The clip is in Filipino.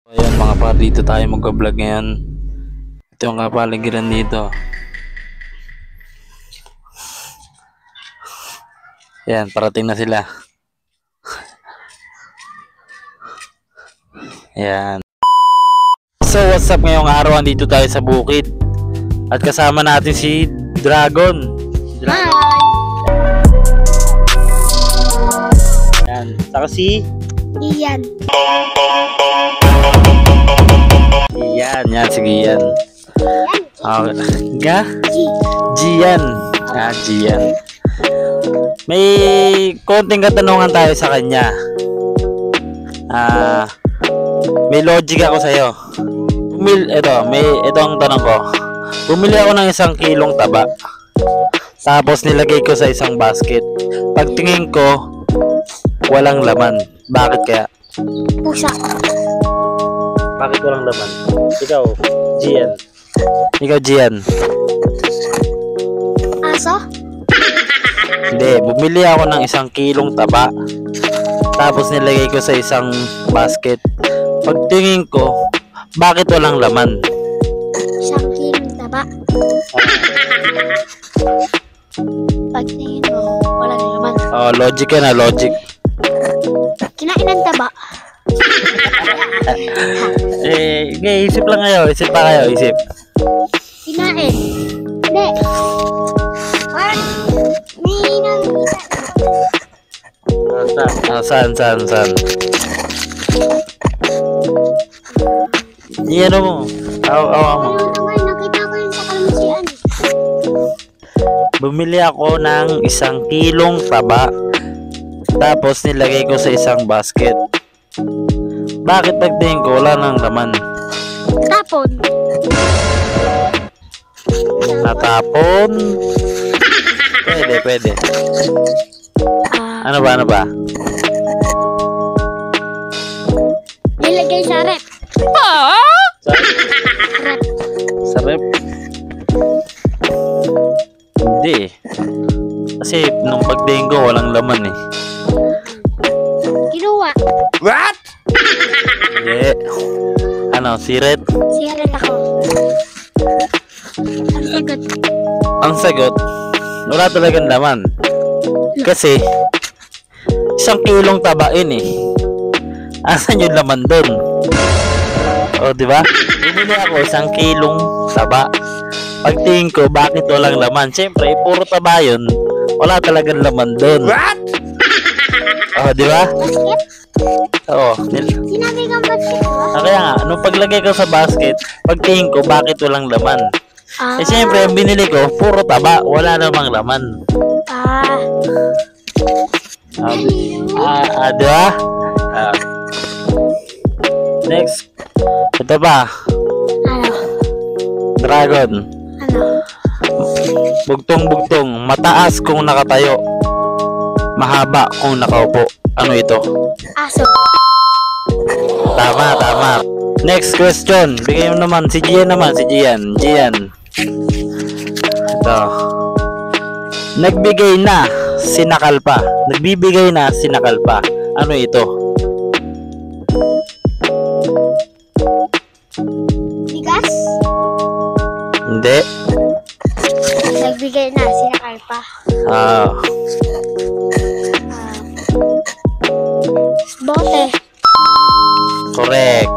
Ayan mga par, dito tayo mag-vlog ngayon. Ito yung kapaligiran dito. Ayan, parating na sila. Ayan. So what's up, ngayong araw andito tayo sa bukid. At kasama natin si Dragon. Hi! Ayan, saka si Iyan. Yan, sige yan. Ga? Gian. Gian. May konting katanungan tayo sa kanya. May logic ako sa'yo. Ito ang tanong ko. Bumili ako ng 1 kilong taba. Tapos nilagay ko sa isang basket. Pagtingin ko, walang laman. Bakit kaya? Pusa. Bakit walang laman? Ikaw, Gian. Ikaw, Gian. Aso? Hindi, bumili ako ng 1 kilong taba. Tapos nilagay ko sa isang basket. Pagtingin ko, bakit walang laman? 1 kilong taba. Pagtingin mo, walang laman. Oh, logic yan, logic. Kinain ng taba. Isip lang kayo. Isip pa kayo, isip. Kinain. Hindi. Parang may nakita. Saan? Yan mo. Awa mo. Nakita ko yun sa kalmasian. Bumili ako ng 1 kilong taba. Tapos nilagay ko sa isang basket. Bakit pagtingin ko wala nang laman? Tapon. Natapon? Pwede. Ano ba? Nilagay sa rep. Rep. Sa rep? Hindi. Kasi nung pagtingin ko walang laman eh. Kinuha. What? Hindi. Ano, siret? Sigaret ako. Ang sagot. Ang sagot, wala talagang laman. Kasi 1 kilong taba yun eh. Asan yung laman doon? O, di ba? Bumili ako 1 kilong taba. Pagtingin ko, bakit walang laman? Siyempre, puro taba yun. Wala talagang laman doon. What? O, di ba? Basket? Oo. Sinabi kang basket ba? Kaya nga, nung paglagay ko sa basket, pagtingin ko, bakit walang laman? Eh, siyempre, yung binili ko, puro taba. Wala namang laman. Di ba? Next. Ito pa. Ano? Dragon. Ano? Bugtong-bugtong. Mataas kung nakatayo. Mahaba kung nakaupo. Ano ito? Aso. Tama. Next question. Bigay mo naman. Si Gian naman. Gian. Ito. Nagbibigay na, sinakal pa. Ano ito? Bigas? Hindi. Nagbigay na, sinakal pa. Bote. Bote. Correct.